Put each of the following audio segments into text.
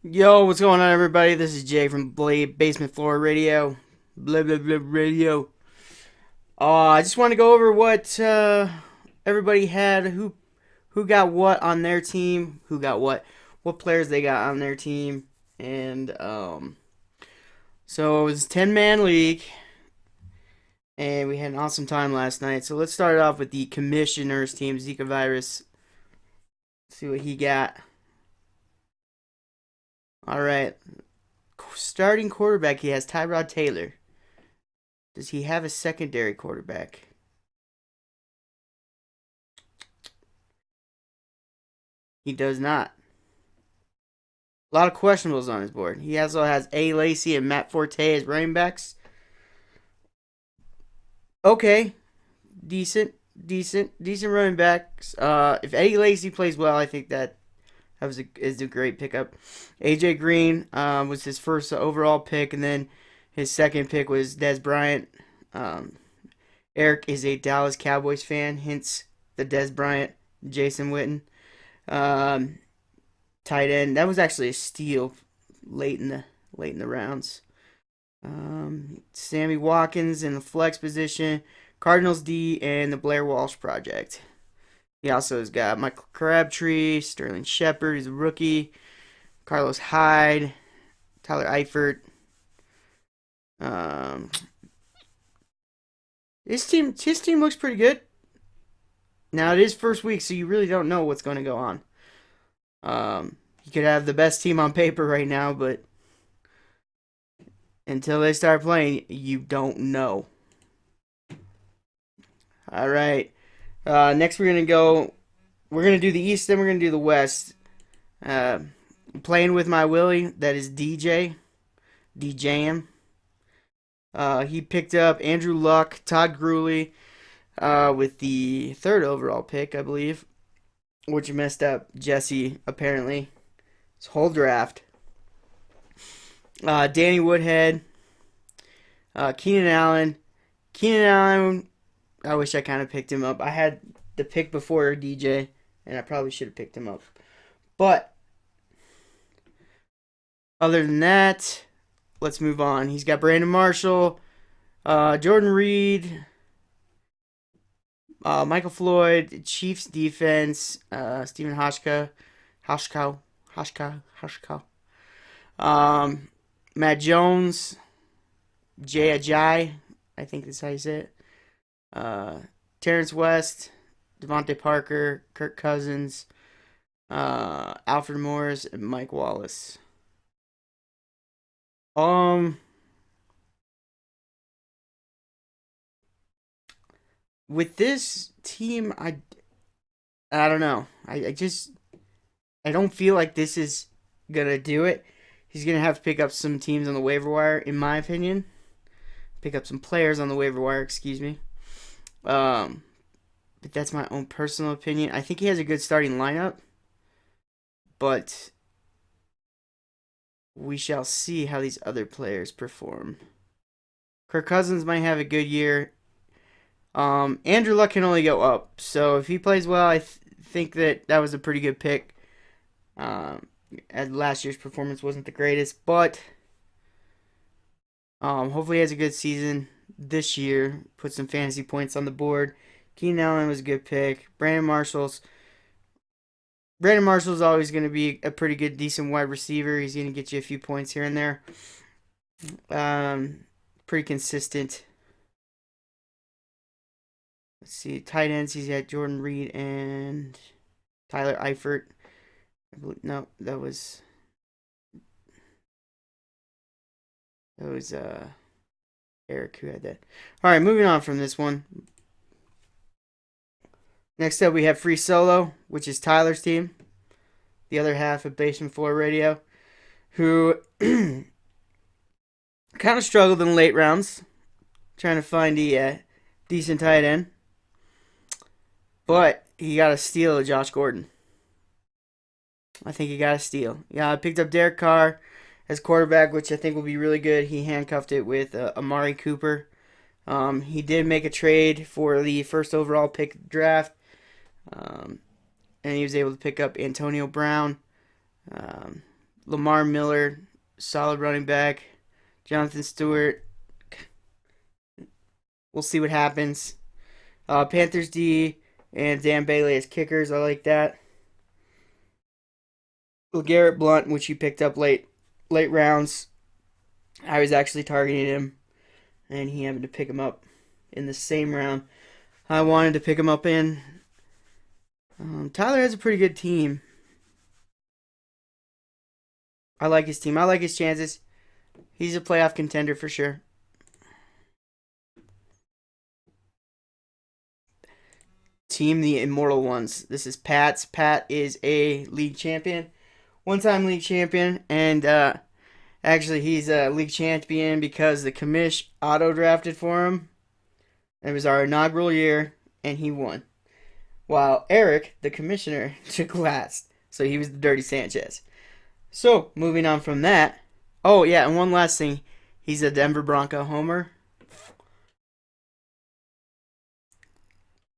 Yo, what's going on, everybody? This is Jay from Blade Basement Floor Radio. Blah blah blah radio. I just want to go over what everybody had, who got what on their team, who got what players they got on their team, and so it was 10-man league, and we had an awesome time last night. So let's start off with the commissioner's team, Zika Virus. See what he got. All right, starting quarterback he has Tyrod Taylor. Does he have a secondary quarterback? He does not. A lot of questionables on his board. He also has A. Lacy and Matt Forte as running backs. Okay, decent running backs. If A. Lacy plays well, I think that is a great pickup. AJ Green was his first overall pick, and then his second pick was Dez Bryant. Um, Eric is a Dallas Cowboys fan, hence the Dez Bryant, Jason Witten. Um, Tight end. That was actually a steal late in the rounds. Sammy Watkins in the flex position, Cardinals D, and the Blair Walsh Project. He also has got Michael Crabtree, Sterling Shepard, he's a rookie, Carlos Hyde, Tyler Eifert. Um, his team looks pretty good. Now it is first week, so you really don't know what's going to go on. You could have the best team on paper right now, but until they start playing, you don't know. All right. Next, we're gonna go. We're gonna do the East, then we're gonna do the West. Uh, Playing with my Willie, that is DJing. He picked up Andrew Luck, Todd Gurley, with the third overall pick, I believe, which messed up Jesse apparently. His whole draft. Danny Woodhead, Keenan Allen. Keenan Allen, I wish I kind of picked him up. I had the pick before DJ, and I probably should have picked him up. But other than that, let's move on. He's got Brandon Marshall, Jordan Reed, Michael Floyd, Chiefs defense, Stephen Hoshko, um, Matt Jones, Jay Ajayi, I think that's how you say it. Uh, Terrence West, Devontae Parker, Kirk Cousins, Alfred Morris, and Mike Wallace. Um, with this team, I don't know. I don't feel like this is gonna do it. He's gonna have to pick up some teams on the waiver wire, in my opinion. Pick up some players on the waiver wire, excuse me. Um, but that's my own personal opinion. I think he has a good starting lineup, but we shall see how these other players perform. Kirk Cousins might have a good year. Andrew Luck can only go up, so if he plays well, think that was a pretty good pick. As last year's performance wasn't the greatest, but hopefully he has a good season this year. Put some fantasy points on the board. Keenan Allen was a good pick. Brandon Marshall's always going to be a pretty good, decent wide receiver. He's going to get you a few points here and there. Pretty consistent. Let's see, tight ends. He's got Jordan Reed and Tyler Eifert. No, that was Eric who had that. All right, moving on from this one. Next up, we have Free Solo, which is Tyler's team, the other half of Basement Floor Radio, who kind of struggled in the late rounds, trying to find a decent tight end. But he got a steal of Josh Gordon. I think he got a steal. Yeah, I picked up Derek Carr as quarterback, which I think will be really good. He handcuffed it with Amari Cooper. He did make a trade for the first overall pick draft, and he was able to pick up Antonio Brown Lamar Miller, solid running back. Jonathan Stewart, we'll see what happens. Panthers D and Dan Bailey as kickers. I like that. LeGarrette Blunt, which you picked up late rounds. I was actually targeting him, and he happened to pick him up in the same round I wanted to pick him up in. Tyler has a pretty good team. I like his team. I like his chances. He's a playoff contender for sure. Team the Immortal Ones. This is Pat's. Pat is a league champion, one-time league champion, and actually he's a league champion because the commish auto drafted for him. It was our inaugural year, and he won. While Eric, the commissioner, took last, so he was the Dirty Sanchez. So moving on from that. Oh yeah, and one last thing, he's a Denver Bronco homer.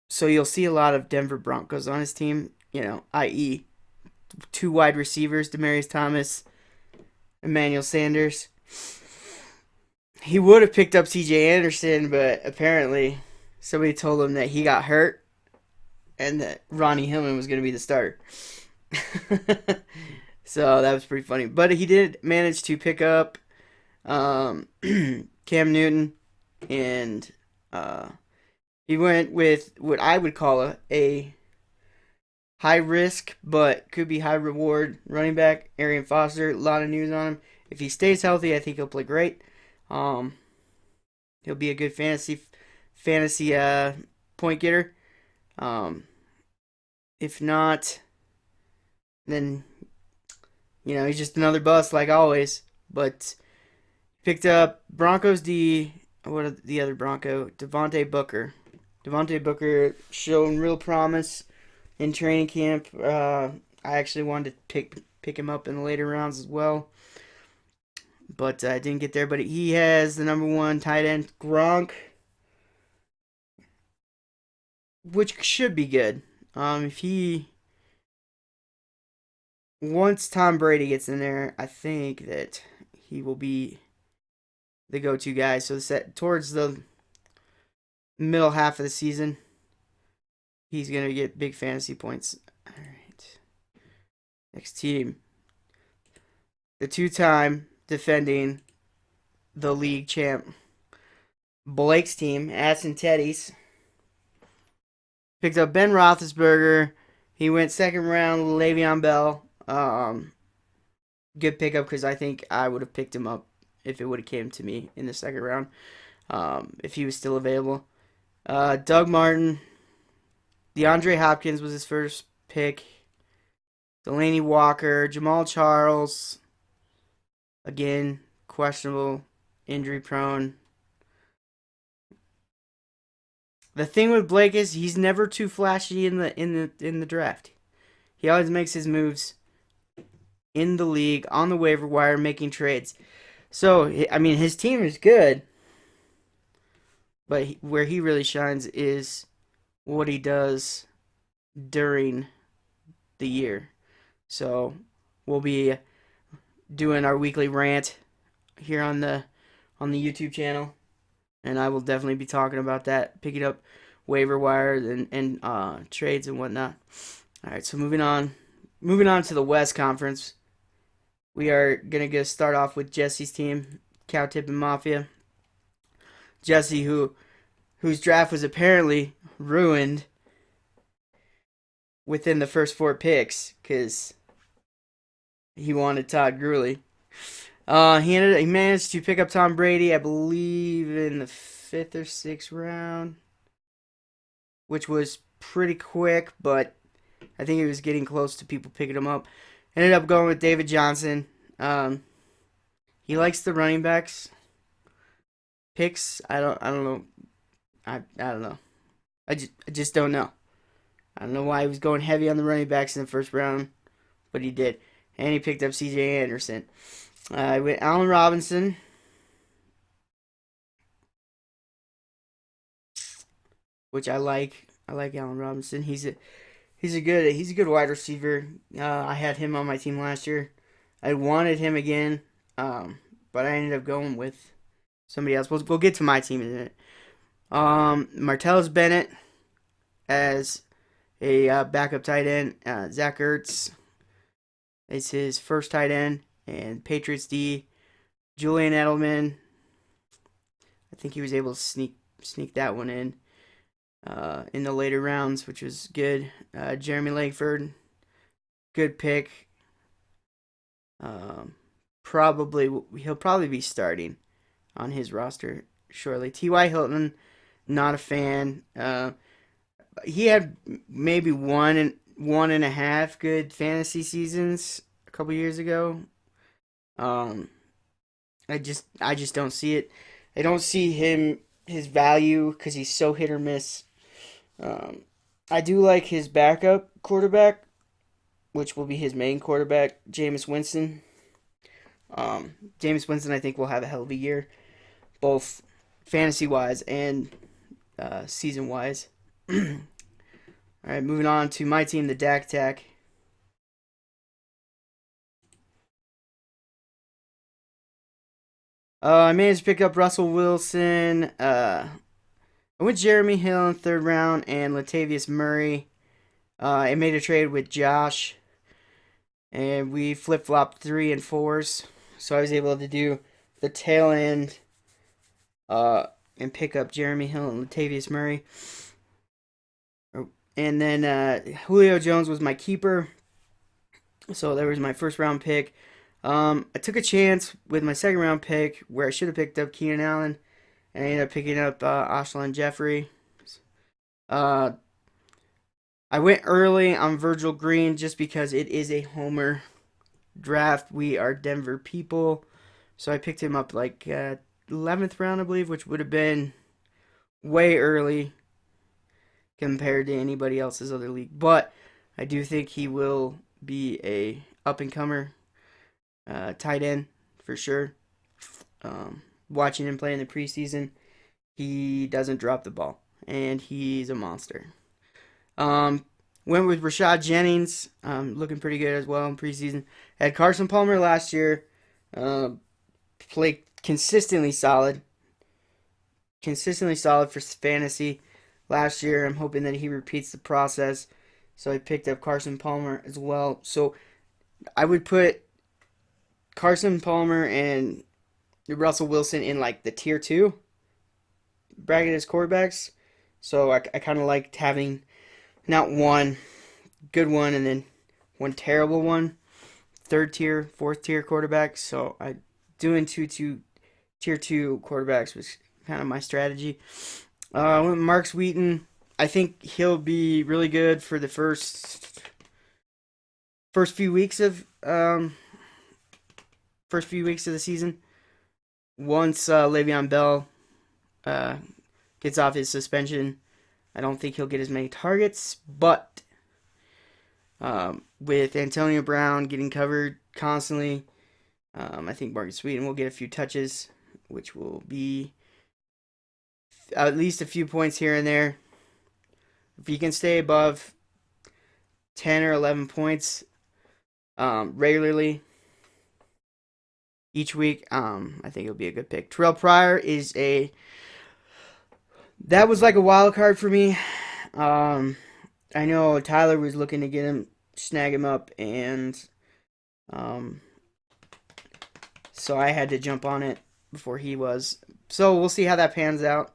So you'll see a lot of Denver Broncos on his team, i.e., two wide receivers, Demaryius Thomas, Emmanuel Sanders. He would have picked up C.J. Anderson, but apparently somebody told him that he got hurt and that Ronnie Hillman was going to be the starter. So that was pretty funny. But he did manage to pick up Cam Newton, and he went with what I would call a high risk but could be high reward running back, Arian Foster. A lot of news on him. If he stays healthy, I think he'll play great. He'll be a good fantasy point getter. If not, then he's just another bust like always. But picked up Broncos D. What are the other Bronco? Devontae Booker. Devontae Booker showing real promise in training camp. I actually wanted to pick him up in the later rounds as well, but I didn't get there. But he has the number one tight end, Gronk, which should be good. If he once Tom Brady gets in there, I think that he will be the go-to guy. So towards the middle half of the season, he's gonna get big fantasy points. All right, next team, the two-time defending the league champ, Blake's team, Ass and Teddy's. Picked up Ben Roethlisberger. He went second round. Le'Veon Bell. Good pickup because I think I would have picked him up if it would have came to me in the second round, if he was still available. Doug Martin. DeAndre Hopkins was his first pick. Delaney Walker. Jamal Charles. Again, questionable, injury prone. The thing with Blake is he's never too flashy in the draft. He always makes his moves in the league, on the waiver wire, making trades. So, I mean, his team is good, but where he really shines is what he does during the year. So, we'll be doing our weekly rant here on the YouTube channel, and I will definitely be talking about that, picking up waiver wires and trades and whatnot. All right, so moving on to the West Conference. We are gonna start off with Jesse's team, Cow Tip and Mafia. Jesse, whose draft was apparently ruined within the first 4 picks because he wanted Todd Gurley. He managed to pick up Tom Brady, I believe, in the 5th or 6th round, which was pretty quick, but I think he was getting close to people picking him up. Ended up going with David Johnson. He likes the running backs picks. I don't know. I don't know. I just don't know. I don't know why he was going heavy on the running backs in the first round, but he did. And he picked up C.J. Anderson. I went Allen Robinson. Which I like. I like Allen Robinson. He's a good wide receiver. I had him on my team last year. I wanted him again, but I ended up going with somebody else. We'll get to my team in a minute. Martellus Bennett as a backup tight end. Zach Ertz is his first tight end, and Patriots D. Julian Edelman. I think he was able to sneak that one in the later rounds, which was good. Jeremy Langford, good pick. Probably he'll probably be starting on his roster shortly. T.Y. Hilton, not a fan. He had maybe one and a half good fantasy seasons a couple years ago. Um, I just don't see it. I don't see his value because he's so hit or miss. Um, I do like his backup quarterback, which will be his main quarterback, Jameis Winston. Jameis Winston, I think, will have a hell of a year, both fantasy wise and season wise. All right, moving on to my team, the Dak Tack. I managed to pick up Russell Wilson. I went Jeremy Hill in the third round and Latavius Murray. I made a trade with Josh, and we flip flopped 3 and 4s. So I was able to do the tail end and pick up Jeremy Hill and Latavius Murray. And then Julio Jones was my keeper. So that was my first round pick. I took a chance with my second round pick where I should have picked up Keenan Allen, and I ended up picking up Alshon Jeffrey. Uh, I went early on Virgil Green just because it is a homer draft. We are Denver people, so I picked him up like 11th round, I believe, which would have been way early compared to anybody else's other league. But I do think he will be a up and comer tight end for sure. Watching him play in the preseason, he doesn't drop the ball, and he's a monster. Went with Rashad Jennings, looking pretty good as well in preseason. Had Carson Palmer last year, played consistently solid for fantasy last year. I'm hoping that he repeats the process. So I picked up Carson Palmer as well. So I would put Carson Palmer and Russell Wilson in like the tier 2 bracket as quarterbacks. So I kind of liked having not one good one and then one terrible one. Third tier, fourth tier quarterbacks. So I doing tier 2 quarterbacks was kind of my strategy. I went with Mark Wheaton. I think he'll be really good for the first few weeks of the season. Once Le'Veon Bell gets off his suspension, I don't think he'll get as many targets. But with Antonio Brown getting covered constantly, I think Marcus Wheaton will get a few touches, which will be at least a few points here and there. If he can stay above 10 or 11 points regularly each week, I think it'll be a good pick. Terrell Pryor that was like a wild card for me. I know Tyler was looking to snag him up, and so I had to jump on it before he was. So we'll see how that pans out.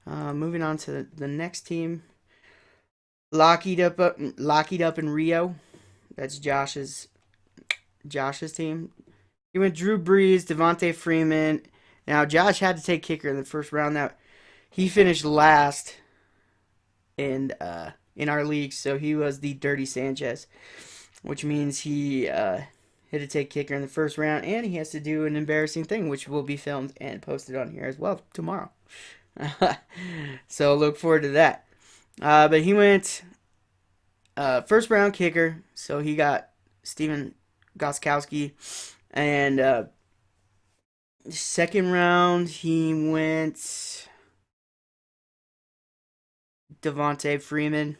Moving on to the next team. Locked up in Rio. That's Josh's team. He went Drew Brees, Devontae Freeman. Now Josh had to take kicker in the first round. Now he finished last in our league, so he was the Dirty Sanchez, which means he had to take kicker in the first round, and he has to do an embarrassing thing, which will be filmed and posted on here as well tomorrow. So look forward to that. But he went first round kicker, so he got Steven Gostkowski. And second round, he went Devontae Freeman.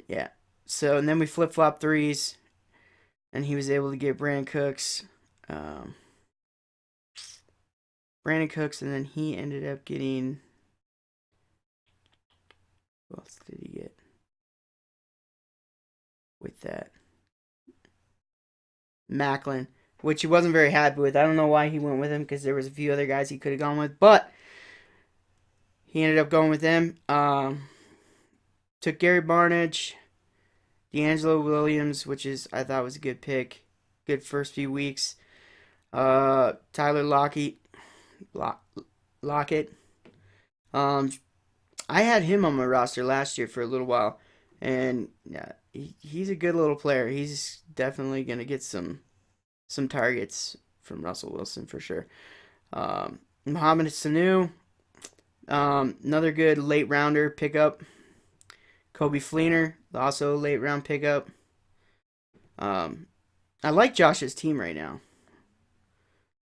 Yeah. So, and then we flip-flop 3s. and he was able to get Brandon Cooks, and then he ended up getting, who else did he get with that? Macklin, which he wasn't very happy with. I don't know why he went with him, because there was a few other guys he could have gone with, but he ended up going with them. Took Gary Barnidge, D'Angelo Williams, which I thought was a good pick. Good first few weeks. Tyler Lockett. I had him on my roster last year for a little while, and yeah, he's a good little player. He's definitely gonna get some targets from Russell Wilson for sure. Mohamed Sanu, another good late rounder pickup. Kobe Fleener, also a late round pickup. I like Josh's team right now.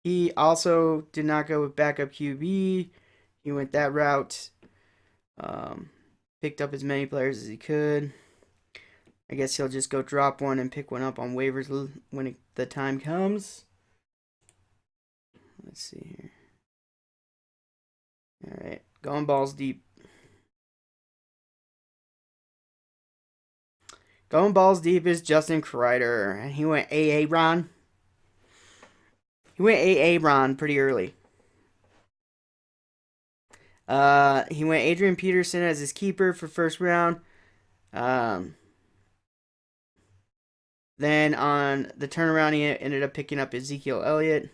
He also did not go with backup QB. He went that route. Picked up as many players as he could. I guess he'll just go drop one and pick one up on waivers when the time comes. Let's see here. All right, going balls deep. Going balls deep is Justin Kreider, and he went AA Ron. He went AA Ron pretty early. He went Adrian Peterson as his keeper for first round. Then on the turnaround, he ended up picking up Ezekiel Elliott.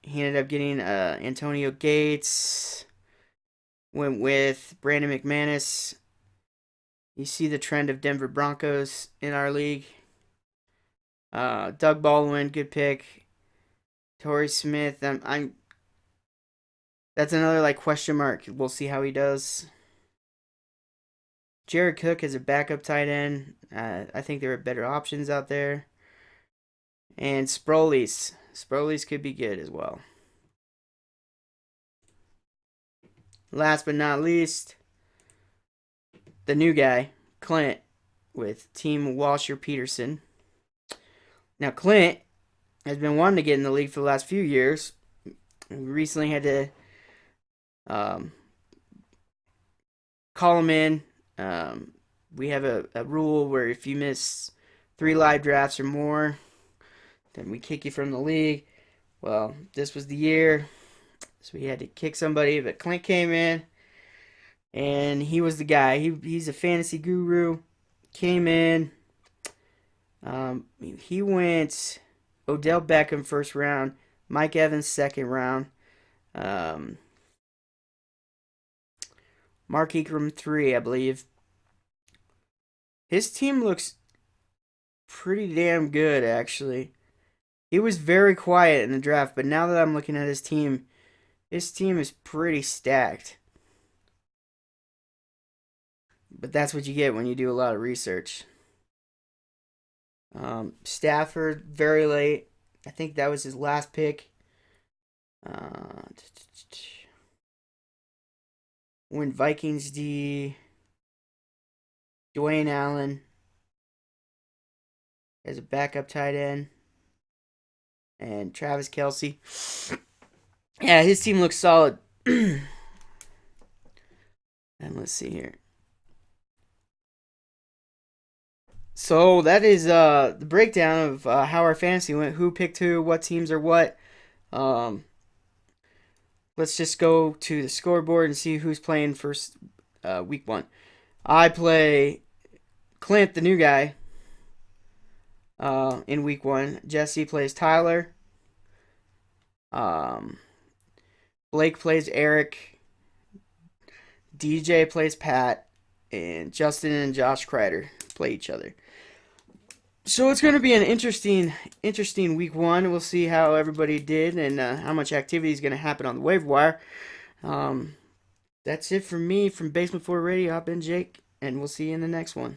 He ended up getting Antonio Gates. Went with Brandon McManus. You see the trend of Denver Broncos in our league. Doug Baldwin, good pick. Torrey Smith, that's another question mark. We'll see how he does. Jared Cook is a backup tight end. I think there are better options out there. And Sproles could be good as well. Last but not least, the new guy, Clint, with Team Walsher Peterson. Now, Clint has been wanting to get in the league for the last few years. We recently had to call him in. We have a rule where if you miss 3 live drafts or more, then we kick you from the league. Well, this was the year, so we had to kick somebody, but Clint came in, and he was the guy. He's a fantasy guru. Came in. He went Odell Beckham first round, Mike Evans second round, Mark Ingram 3, I believe. His team looks pretty damn good, actually. He was very quiet in the draft, but now that I'm looking at his team is pretty stacked. But that's what you get when you do a lot of research. Stafford, very late. I think that was his last pick. When Vikings D. Dwayne Allen as a backup tight end. And Travis Kelce. Yeah, his team looks solid. And let's see here. So that is the breakdown of how our fantasy went. Who picked who, what teams are what. Let's just go to the scoreboard and see who's playing first week 1. I play Clint, the new guy, in week 1. Jesse plays Tyler. Blake plays Eric. DJ plays Pat. And Justin and Josh Kreider play each other. So it's going to be an interesting week 1. We'll see how everybody did and how much activity is going to happen on the waiver wire. That's it from me from Basement Floor Radio. I've been Jake, and we'll see you in the next one.